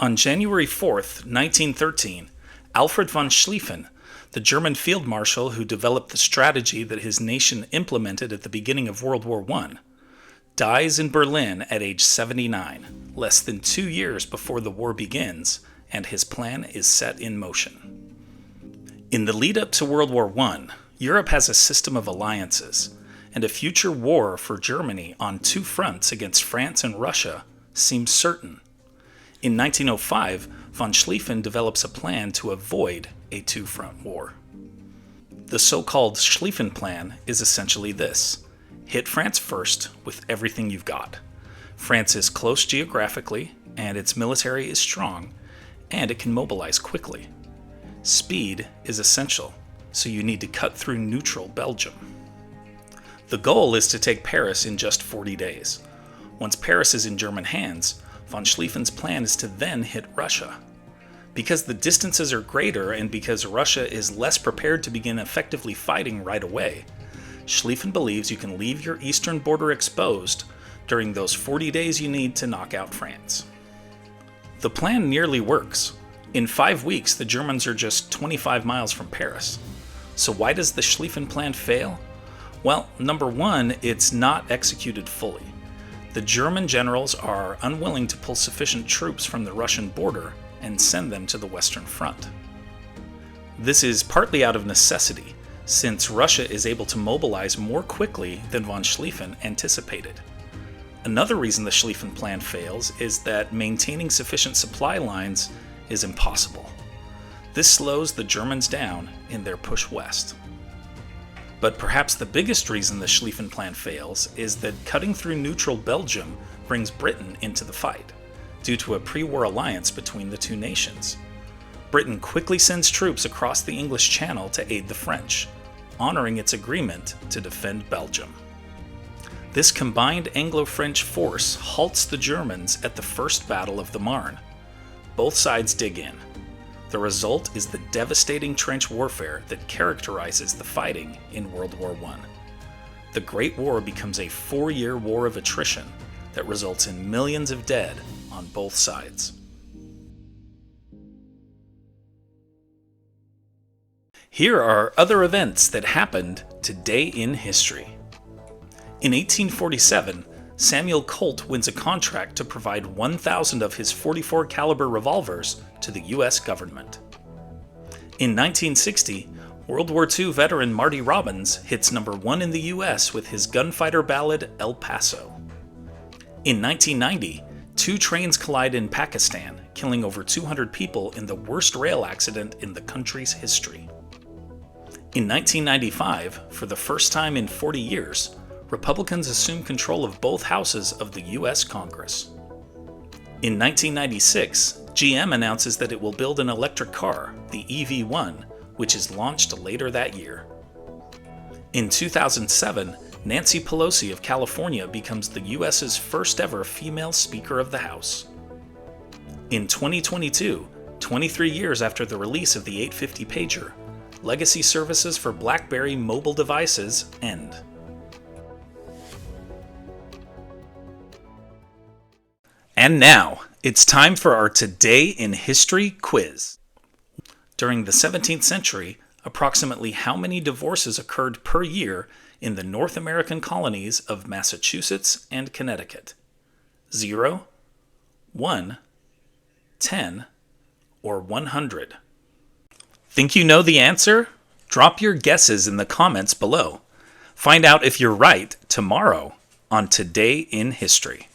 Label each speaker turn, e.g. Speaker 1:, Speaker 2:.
Speaker 1: On January 4th, 1913, Alfred von Schlieffen, the German field marshal who developed the strategy that his nation implemented at the beginning of World War I, dies in Berlin at age 79, less than 2 years before the war begins, and his plan is set in motion. In the lead up to World War I, Europe has a system of alliances, and a future war for Germany on two fronts against France and Russia seems certain. In 1905, von Schlieffen develops a plan to avoid a two-front war. The so-called Schlieffen Plan is essentially this: hit France first with everything you've got. France is close geographically, and its military is strong, and it can mobilize quickly. Speed is essential, so you need to cut through neutral Belgium. The goal is to take Paris in just 40 days. Once Paris is in German hands, von Schlieffen's plan is to then hit Russia. Because the distances are greater and because Russia is less prepared to begin effectively fighting right away, Schlieffen believes you can leave your eastern border exposed during those 40 days you need to knock out France. The plan nearly works. In 5 weeks, the Germans are just 25 miles from Paris. So why does the Schlieffen Plan fail? Well, number one, it's not executed fully. The German generals are unwilling to pull sufficient troops from the Russian border and send them to the Western Front. This is partly out of necessity, since Russia is able to mobilize more quickly than von Schlieffen anticipated. Another reason the Schlieffen Plan fails is that maintaining sufficient supply lines is impossible. This slows the Germans down in their push west. But perhaps the biggest reason the Schlieffen Plan fails is that cutting through neutral Belgium brings Britain into the fight, due to a pre-war alliance between the two nations. Britain quickly sends troops across the English Channel to aid the French, honoring its agreement to defend Belgium. This combined Anglo-French force halts the Germans at the First Battle of the Marne. Both sides dig in. The result is the devastating trench warfare that characterizes the fighting in World War I. The Great War becomes a 4-year war of attrition that results in millions of dead on both sides. Here are other events that happened today in history. In 1847, Samuel Colt wins a contract to provide 1,000 of his .44 caliber revolvers to the U.S. government. In 1960, World War II veteran Marty Robbins hits number 1 in the U.S. with his gunfighter ballad El Paso. In 1990, 2 trains collide in Pakistan, killing over 200 people in the worst rail accident in the country's history. In 1995, for the first time in 40 years, Republicans assume control of both houses of the U.S. Congress. In 1996, GM announces that it will build an electric car, the EV1, which is launched later that year. In 2007, Nancy Pelosi of California becomes the U.S.'s first ever female Speaker of the House. In 2022, 23 years after the release of the 850 pager, legacy services for BlackBerry mobile devices end. And now, it's time for our Today in History quiz. During the 17th century, approximately how many divorces occurred per year in the North American colonies of Massachusetts and Connecticut? 0, 1, 10, or 100? Think you know the answer? Drop your guesses in the comments below. Find out if you're right tomorrow on Today in History.